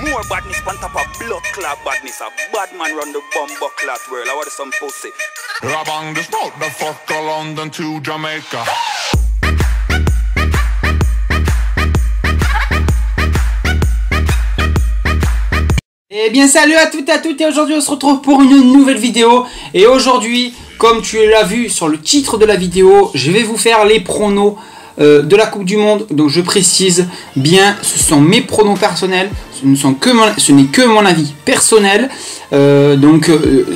More badness on top of blood clot badness. A bad man run the bomb clot world. I want some pussy. Rabang this motherfucker London to Jamaica. Eh bien salut à toutes et à toutes, et aujourd'hui on se retrouve pour une nouvelle vidéo. Et aujourd'hui, comme tu l'as vu sur le titre de la vidéo, je vais vous faire les pronos de la Coupe du Monde. Donc je précise bien, ce sont mes pronos personnels, ce n'est que mon avis personnel.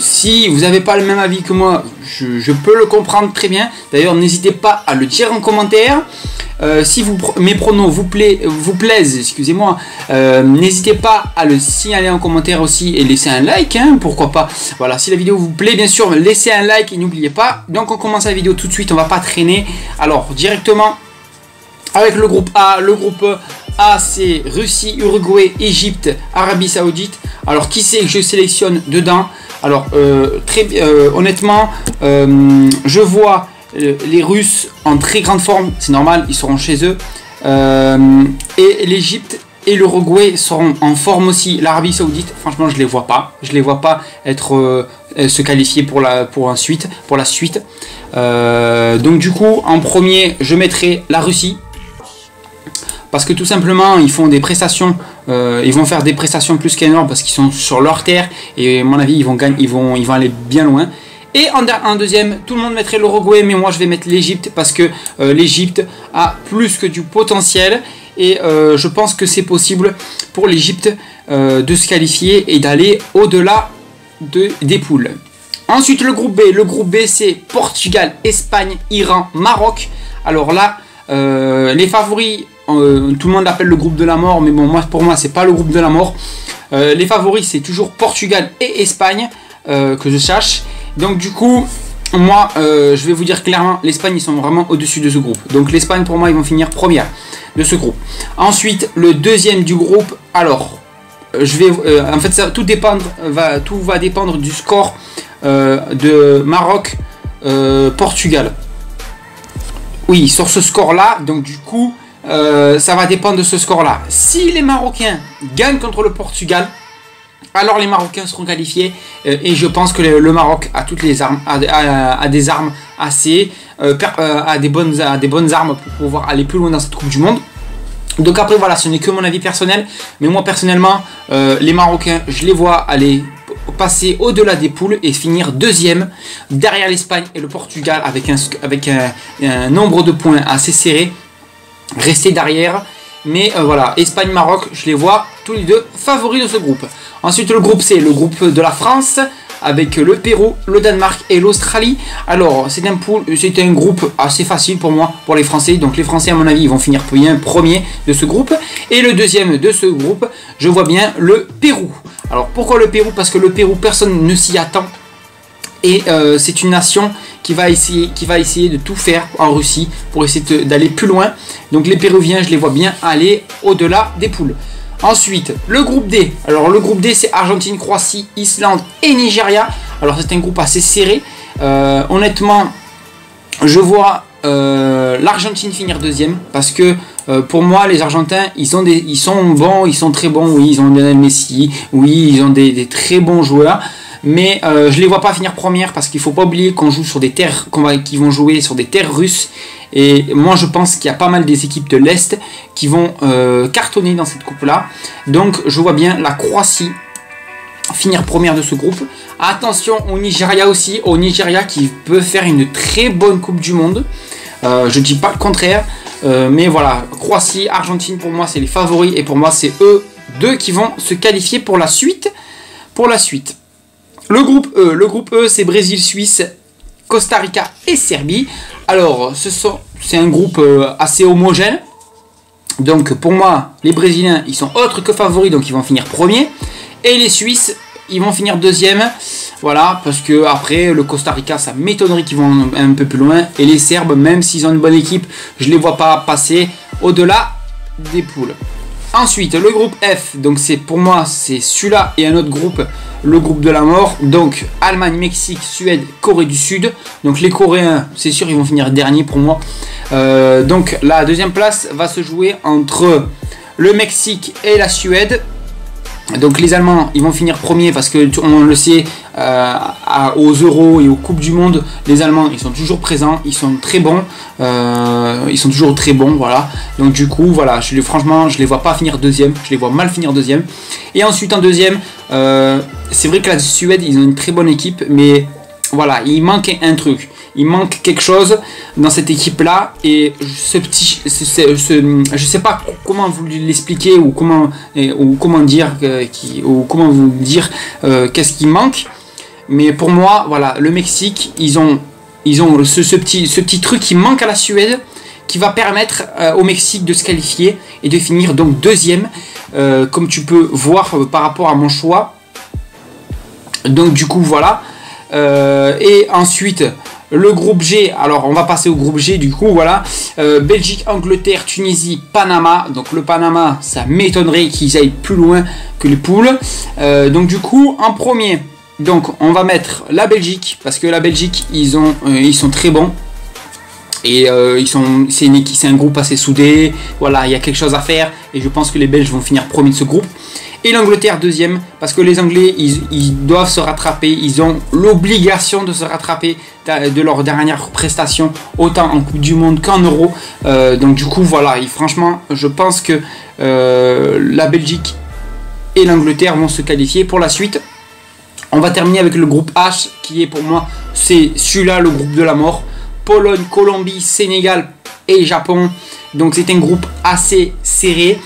Si vous n'avez pas le même avis que moi, je peux le comprendre très bien. D'ailleurs n'hésitez pas à le dire en commentaire. Si mes pronos vous plaisent, excusez-moi, n'hésitez pas à le signaler en commentaire aussi et laisser un like, hein, pourquoi pas. Voilà, si la vidéo vous plaît, bien sûr, laissez un like et n'oubliez pas. Donc on commence la vidéo tout de suite, on va pas traîner. Alors directement avec le groupe A. Le groupe A, c'est Russie, Uruguay, Égypte, Arabie Saoudite. Alors qui c'est que je sélectionne dedans? Alors honnêtement, je vois les Russes en très grande forme, c'est normal, ils seront chez eux. Et l'Égypte et l'Uruguay seront en forme aussi. L'Arabie Saoudite, franchement, je les vois pas. Je les vois pas être se qualifier pour la suite. Donc du coup, en premier, je mettrai la Russie. Parce que tout simplement, ils font des prestations, ils vont faire des prestations plus qu'énormes parce qu'ils sont sur leur terre. Et à mon avis, ils vont aller bien loin. Et en deuxième, tout le monde mettrait l'Uruguay, mais moi je vais mettre l'Égypte parce que l'Égypte a plus que du potentiel. Et je pense que c'est possible pour l'Égypte de se qualifier et d'aller au-delà des poules. Ensuite, le groupe B. Le groupe B, c'est Portugal, Espagne, Iran, Maroc. Alors là, les favoris, tout le monde appelle le groupe de la mort, mais bon, pour moi, c'est pas le groupe de la mort. Les favoris, c'est toujours Portugal et Espagne, que je sache. Donc du coup, moi, je vais vous dire clairement, l'Espagne, ils sont vraiment au-dessus de ce groupe. Donc l'Espagne, pour moi, ils vont finir première de ce groupe. Ensuite, le deuxième du groupe, alors, en fait, ça, tout va dépendre du score de Maroc-Portugal. Oui, sur ce score-là, donc du coup, ça va dépendre de ce score-là. Si les Marocains gagnent contre le Portugal, alors les Marocains seront qualifiés et je pense que le Maroc a toutes les armes, a des armes assez, a des bonnes armes pour pouvoir aller plus loin dans cette Coupe du Monde. Donc après voilà, ce n'est que mon avis personnel, mais moi personnellement, les Marocains, je les vois aller passer au-delà des poules et finir deuxième derrière l'Espagne et le Portugal avec un nombre de points assez serré, rester derrière. Mais voilà, Espagne-Maroc, je les vois tous les deux favoris de ce groupe. Ensuite, le groupe C, le groupe de la France, avec le Pérou, le Danemark et l'Australie. Alors, c'est un groupe assez facile pour moi, pour les Français. Donc, les Français, à mon avis, ils vont finir bien premier de ce groupe. Et le deuxième de ce groupe, je vois bien le Pérou. Alors, pourquoi le Pérou? Parce que le Pérou, personne ne s'y attend. Et c'est une nation qui va essayer de tout faire en Russie pour essayer d'aller plus loin. Donc les Péruviens, je les vois bien aller au-delà des poules. Ensuite, le groupe D. Alors le groupe D, c'est Argentine, Croatie, Islande et Nigeria. Alors c'est un groupe assez serré. Honnêtement, je vois l'Argentine finir deuxième. Parce que pour moi, les Argentins, ils sont bons, ils sont très bons. Oui, ils ont Lionel Messi. Oui, ils ont des très bons joueurs. Mais je les vois pas finir première parce qu'il faut pas oublier qu'on joue sur des terres, qu'ils vont jouer sur des terres russes. Et moi je pense qu'il y a pas mal des équipes de l'Est qui vont cartonner dans cette coupe-là. Donc je vois bien la Croatie finir première de ce groupe. Attention au Nigeria aussi, au Nigeria qui peut faire une très bonne Coupe du Monde. Je dis pas le contraire, mais voilà, Croatie, Argentine pour moi c'est les favoris et pour moi c'est eux deux qui vont se qualifier pour la suite. Le groupe E, c'est Brésil, Suisse, Costa Rica et Serbie. Alors, c'est un groupe assez homogène. Donc, pour moi, les Brésiliens, ils sont autres que favoris, donc ils vont finir premier. Et les Suisses, ils vont finir deuxième. Voilà, parce que après, le Costa Rica, ça m'étonnerait qu'ils vont un peu plus loin. Et les Serbes, même s'ils ont une bonne équipe, je ne les vois pas passer au-delà des poules. Ensuite, le groupe F, donc c'est pour moi, c'est celui-là et un autre groupe, le groupe de la mort. Donc Allemagne, Mexique, Suède, Corée du Sud. Donc les Coréens, c'est sûr, ils vont finir dernier pour moi. Donc la deuxième place va se jouer entre le Mexique et la Suède. Donc les Allemands, ils vont finir premier parce que on le sait, aux Euros et aux Coupes du Monde, les Allemands, ils sont toujours présents, ils sont très bons, ils sont toujours très bons, voilà. Donc du coup, voilà, franchement, je les vois pas finir deuxième, je les vois mal finir deuxième. Et ensuite en deuxième, c'est vrai que la Suède, ils ont une très bonne équipe, mais voilà, il manque un truc. Il manque quelque chose dans cette équipe-là et je sais pas comment vous l'expliquer ou comment dire qu'est-ce qui manque. Mais pour moi, voilà, le Mexique, ils ont ce petit truc qui manque à la Suède qui va permettre au Mexique de se qualifier et de finir donc deuxième, comme tu peux voir par rapport à mon choix. Donc du coup, voilà. Et ensuite, le groupe G, alors on va passer au groupe G du coup, voilà. Belgique, Angleterre, Tunisie, Panama. Donc le Panama, ça m'étonnerait qu'ils aillent plus loin que les poules. Donc du coup, en premier, donc on va mettre la Belgique, parce que la Belgique, ils sont très bons. Et c'est un groupe assez soudé. Voilà, il y a quelque chose à faire. Et je pense que les Belges vont finir premier de ce groupe. Et l'Angleterre deuxième, parce que les Anglais, ils doivent se rattraper, ils ont l'obligation de se rattraper de leur dernière prestation, autant en Coupe du Monde qu'en Euro. Donc du coup, voilà, et franchement, je pense que la Belgique et l'Angleterre vont se qualifier pour la suite. On va terminer avec le groupe H, qui est pour moi, c'est celui-là, le groupe de la mort. Pologne, Colombie, Sénégal et Japon. Donc c'est un groupe assez serré.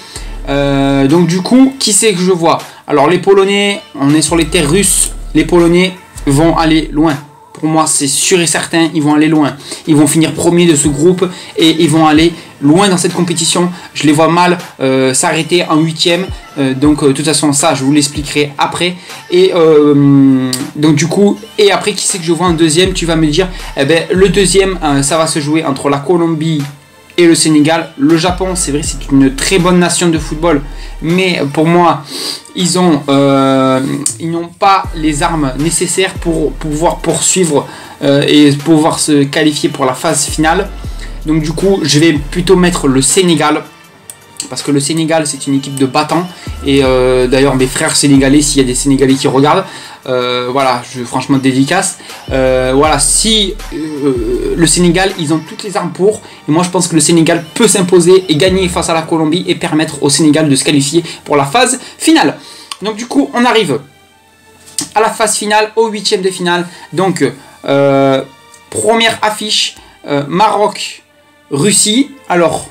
Donc du coup, qui c'est que je vois? Alors les Polonais, on est sur les terres russes. Les Polonais vont aller loin. Pour moi, c'est sûr et certain, ils vont aller loin. Ils vont finir premier de ce groupe et ils vont aller loin dans cette compétition. Je les vois mal s'arrêter en 8e. Donc de toute façon, ça, je vous l'expliquerai après. Et donc du coup, et après, qui c'est que je vois en deuxième? Tu vas me dire, eh ben, le deuxième, ça va se jouer entre la Colombie et le Sénégal. Le Japon, c'est vrai, c'est une très bonne nation de football, mais pour moi, ils n'ont pas les armes nécessaires pour pouvoir poursuivre et pouvoir se qualifier pour la phase finale. Donc du coup, je vais plutôt mettre le Sénégal, parce que le Sénégal, c'est une équipe de battants. Et d'ailleurs, mes frères sénégalais, s'il y a des Sénégalais qui regardent, voilà, franchement dédicace. Voilà, si le Sénégal, ils ont toutes les armes pour. Et moi, je pense que le Sénégal peut s'imposer et gagner face à la Colombie et permettre au Sénégal de se qualifier pour la phase finale. Donc du coup, on arrive à la phase finale, au 8e de finale. Donc, première affiche, Maroc-Russie. Alors,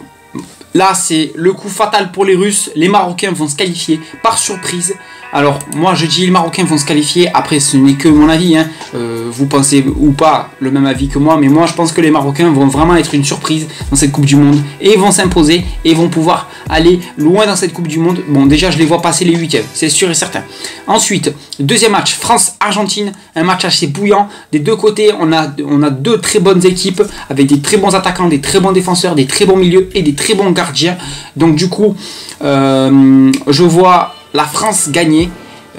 là, c'est le coup fatal pour les Russes. Les Marocains vont se qualifier par surprise. Alors, moi, je dis les Marocains vont se qualifier. Après, ce n'est que mon avis. Hein. Vous pensez ou pas le même avis que moi. Mais moi, je pense que les Marocains vont vraiment être une surprise dans cette Coupe du Monde. Et ils vont s'imposer. Et vont pouvoir aller loin dans cette Coupe du Monde. Bon, déjà, je les vois passer les 8e. C'est sûr et certain. Ensuite, deuxième match. France-Argentine. Un match assez bouillant. Des deux côtés, on a deux très bonnes équipes. Avec des très bons attaquants, des très bons défenseurs, des très bons milieux et des très bons gardiens. Donc, du coup, je vois la France gagner,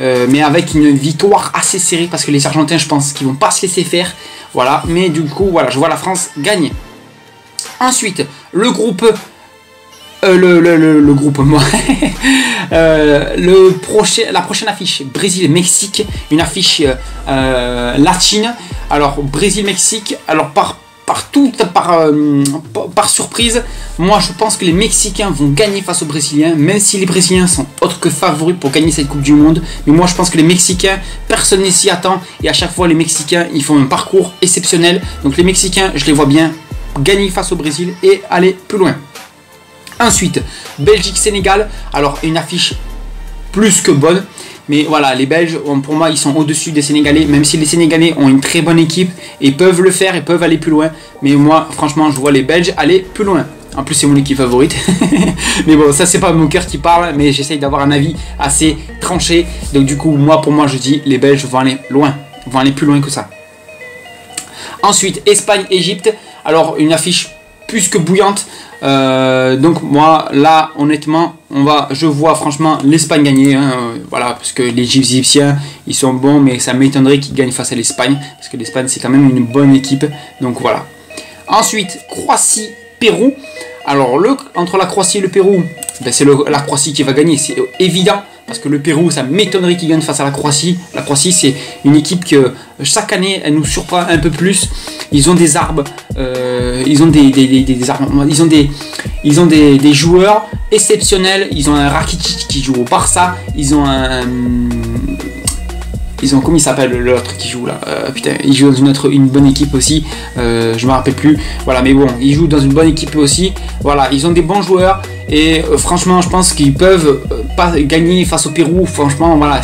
mais avec une victoire assez serrée, parce que les Argentins, je pense qu'ils vont pas se laisser faire. Voilà, mais du coup, voilà, je vois la France gagner. Ensuite, le groupe, le groupe, moi, la prochaine affiche, Brésil-Mexique, une affiche latine. Alors, Brésil-Mexique, alors par surprise, moi je pense que les Mexicains vont gagner face aux Brésiliens, même si les Brésiliens sont autres que favoris pour gagner cette Coupe du Monde. Mais moi je pense que les Mexicains, personne ne s'y attend, et à chaque fois les Mexicains, ils font un parcours exceptionnel. Donc les Mexicains, je les vois bien gagner face au Brésil et aller plus loin. Ensuite, Belgique-Sénégal, alors une affiche plus que bonne. Mais voilà, les Belges, pour moi, ils sont au-dessus des Sénégalais. Même si les Sénégalais ont une très bonne équipe et peuvent le faire et peuvent aller plus loin. Mais moi, franchement, je vois les Belges aller plus loin. En plus, c'est mon équipe favorite. Mais bon, ça, c'est pas mon cœur qui parle. Mais j'essaye d'avoir un avis assez tranché. Donc du coup, pour moi, je dis les Belges vont aller loin. Vont aller plus loin que ça. Ensuite, Espagne-Égypte. Alors, une affiche plus que bouillante. Donc moi là honnêtement je vois franchement l'Espagne gagner, hein, voilà, parce que les Égyptiens ils sont bons, mais ça m'étonnerait qu'ils gagnent face à l'Espagne, parce que l'Espagne c'est quand même une bonne équipe, donc voilà. Ensuite Croatie-Pérou. Alors entre la Croatie et le Pérou, ben, c'est la Croatie qui va gagner, c'est évident. Parce que le Pérou, ça m'étonnerait qu'ils gagnent face à la Croatie. La Croatie, c'est une équipe que chaque année, elle nous surprend un peu plus. Ils ont des arbres, ils ont des joueurs exceptionnels. Ils ont un Rakitic qui joue au Barça. Ils ont comment il s'appelle l'autre qui joue là, putain, il joue dans une bonne équipe aussi, je me rappelle plus, voilà, mais bon, ils jouent dans une bonne équipe aussi, voilà, ils ont des bons joueurs, et franchement je pense qu'ils peuvent pas gagner face au Pérou, franchement, voilà,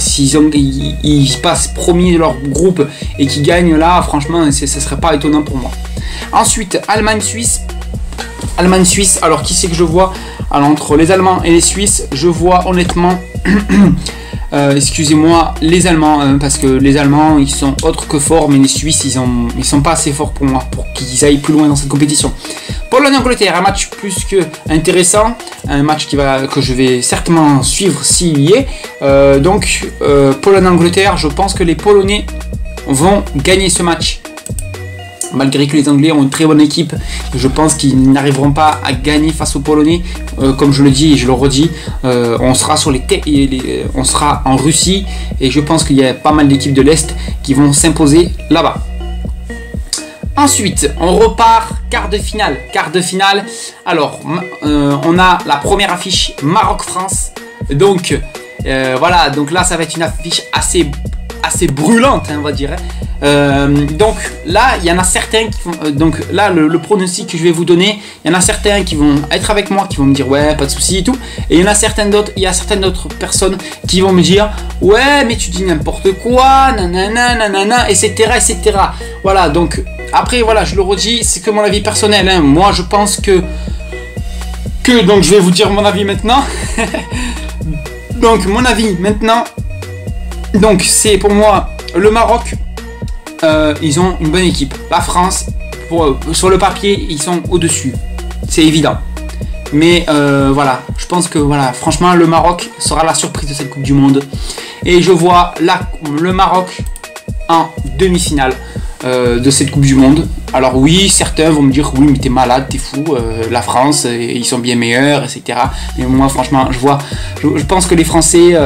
ils passent premier de leur groupe et qu'ils gagnent là, franchement, ça serait pas étonnant pour moi. Ensuite, Allemagne-Suisse, alors qui c'est que je vois? Alors entre les Allemands et les Suisses, je vois honnêtement excusez-moi, les Allemands, parce que les Allemands ils sont autres que forts, mais les Suisses ils sont pas assez forts pour moi pour qu'ils aillent plus loin dans cette compétition. Pologne-Angleterre, un match plus que intéressant, un match que je vais certainement suivre s'il y est. Donc Pologne-Angleterre, je pense que les Polonais vont gagner ce match. Malgré que les Anglais ont une très bonne équipe, je pense qu'ils n'arriveront pas à gagner face aux Polonais. Comme je le dis et je le redis, on sera on sera en Russie et je pense qu'il y a pas mal d'équipes de l'Est qui vont s'imposer là-bas. Ensuite, on repart quart de finale. Alors, on a la première affiche Maroc-France. Donc, voilà, donc là, ça va être une affiche assez brûlante, hein, on va dire. Donc là, il y en a certains qui vont. Donc là, le pronostic que je vais vous donner, il y en a certains qui vont être avec moi, qui vont me dire ouais, pas de souci et tout. Et il y a certaines d'autres personnes qui vont me dire ouais, mais tu dis n'importe quoi, nanana, etc. Voilà, donc après, voilà, je le redis, c'est que mon avis personnel. Hein. Moi, je pense que donc je vais vous dire mon avis maintenant. Donc mon avis maintenant. Donc c'est pour moi le Maroc. Ils ont une bonne équipe. La France, sur le papier, ils sont au-dessus. C'est évident. Mais voilà, je pense que voilà, franchement, le Maroc sera la surprise de cette Coupe du Monde. Et je vois le Maroc en demi-finale de cette Coupe du Monde. Alors oui, certains vont me dire oui, mais t'es malade, t'es fou. La France, ils sont bien meilleurs, etc. Mais moi, franchement, je pense que les Français,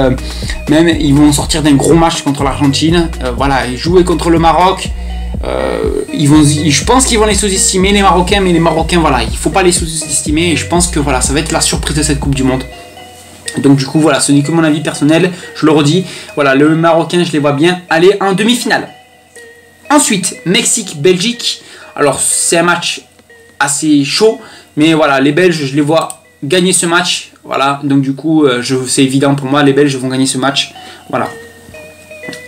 même, ils vont sortir d'un gros match contre l'Argentine. Voilà, et jouer contre le Maroc. Je pense qu'ils vont les sous-estimer, les Marocains, mais les Marocains, voilà, il faut pas les sous-estimer. Et je pense que voilà, ça va être la surprise de cette Coupe du Monde. Donc du coup, voilà, ce n'est que mon avis personnel. Je le redis. Voilà, le Marocain, je les vois bien aller en demi-finale. Ensuite, Mexique-Belgique. Alors, c'est un match assez chaud, mais voilà, les Belges, je les vois gagner ce match. Voilà, donc du coup, c'est évident pour moi, les Belges vont gagner ce match. Voilà.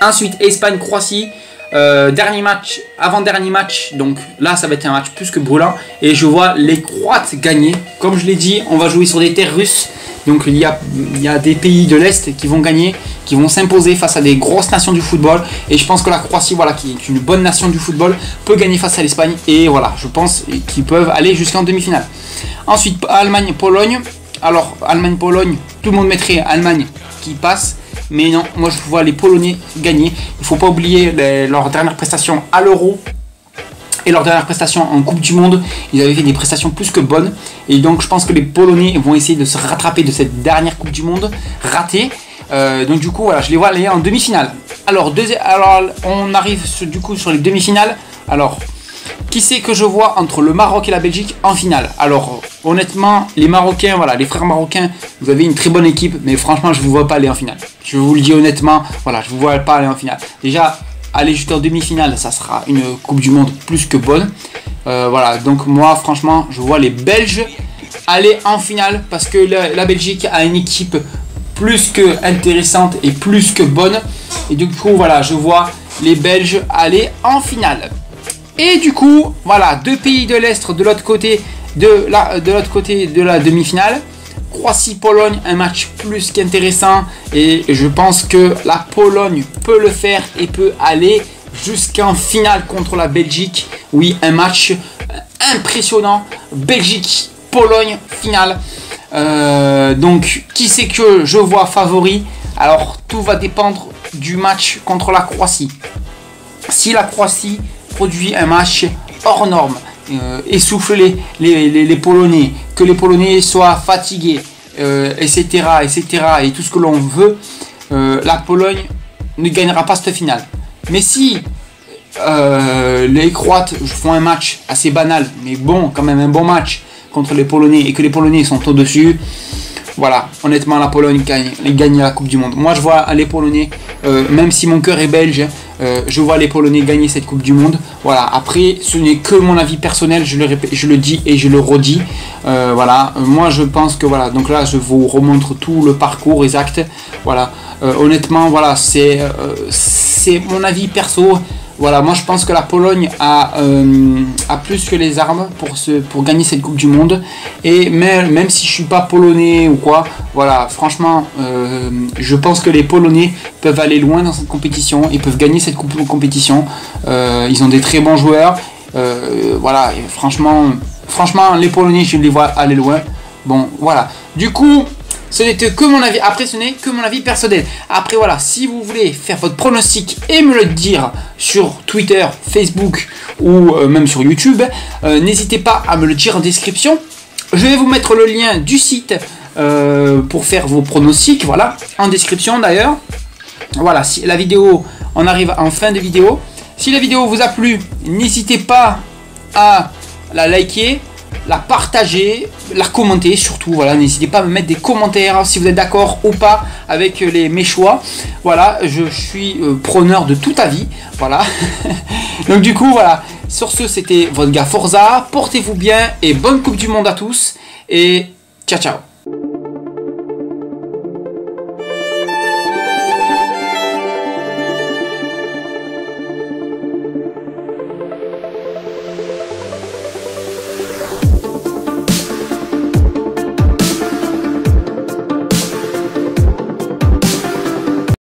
Ensuite, Espagne-Croatie. Dernier match, avant-dernier match. Donc là, ça va être un match plus que brûlant. Et je vois les Croates gagner. Comme je l'ai dit, on va jouer sur des terres russes. Donc il y a des pays de l'Est qui vont gagner, qui vont s'imposer face à des grosses nations du football. Et je pense que la Croatie, voilà, qui est une bonne nation du football, peut gagner face à l'Espagne. Et voilà, je pense qu'ils peuvent aller jusqu'en demi-finale. Ensuite, Allemagne-Pologne. Alors, Allemagne-Pologne, tout le monde mettrait Allemagne qui passe. Mais non, moi je vois les Polonais gagner. Il ne faut pas oublier leur dernière prestation à l'Euro. Et leur dernière prestation en Coupe du Monde, ils avaient fait des prestations plus que bonnes. Et donc je pense que les Polonais vont essayer de se rattraper de cette dernière Coupe du Monde ratée. Donc du coup, voilà, je les vois aller en demi-finale. Alors on arrive du coup sur les demi-finales. Alors, qui c'est que je vois entre le Maroc et la Belgique en finale? Alors, honnêtement, les Marocains, voilà, les frères marocains, vous avez une très bonne équipe. Mais franchement, je ne vous vois pas aller en finale. Je vous le dis honnêtement, voilà, je ne vous vois pas aller en finale. Déjà, aller jusqu'en demi-finale, ça sera une Coupe du Monde plus que bonne. Voilà, donc moi, franchement, je vois les Belges aller en finale parce que la Belgique a une équipe plus que intéressante et plus que bonne. Et du coup, voilà, je vois les Belges aller en finale. Et du coup, voilà, deux pays de l'Est de l'autre côté de la demi-finale. Croatie-Pologne, un match plus qu'intéressant et je pense que la Pologne peut le faire et peut aller jusqu'en finale contre la Belgique. Oui, un match impressionnant. Belgique Pologne finale. Donc qui c'est que je vois favori? Alors tout va dépendre du match contre la Croatie. Si la Croatie produit un match hors norme, essouffle les Polonais, que les Polonais soient fatigués, etc., et tout ce que l'on veut, la Pologne ne gagnera pas cette finale. Mais si les Croates font un match assez banal, mais bon, quand même un bon match contre les Polonais, et que les Polonais sont au-dessus, voilà, honnêtement la Pologne gagne la Coupe du Monde. Moi je vois les Polonais, même si mon cœur est belge, je vois les Polonais gagner cette Coupe du Monde. Voilà, après ce n'est que mon avis personnel, je le dis et je le redis. Voilà, moi je pense que voilà, donc là je vous remontre tout le parcours exact. Voilà, honnêtement voilà, c'est mon avis perso. Voilà, moi je pense que la Pologne a plus que les armes pour gagner cette Coupe du Monde. Et même si je suis pas polonais ou quoi, voilà, franchement, je pense que les Polonais peuvent aller loin dans cette compétition. Ils peuvent gagner cette compétition. Ils ont des très bons joueurs. Voilà, et franchement, les Polonais, je les vois aller loin. Bon, voilà. Du coup, ce n'était que mon avis. Après, ce n'est que mon avis personnel. Après, voilà, si vous voulez faire votre pronostic et me le dire sur Twitter, Facebook ou même sur YouTube, n'hésitez pas à me le dire en description. Je vais vous mettre le lien du site pour faire vos pronostics. Voilà, en description d'ailleurs. Voilà, si la vidéo, on arrive en fin de vidéo. Si la vidéo vous a plu, n'hésitez pas à la liker, la partager, la commenter surtout. Voilà, n'hésitez pas à me mettre des commentaires si vous êtes d'accord ou pas avec mes choix. Voilà, je suis preneur de tout avis. Voilà. Donc du coup voilà, sur ce c'était votre gars Forza. Portez-vous bien et bonne Coupe du Monde à tous et ciao ciao.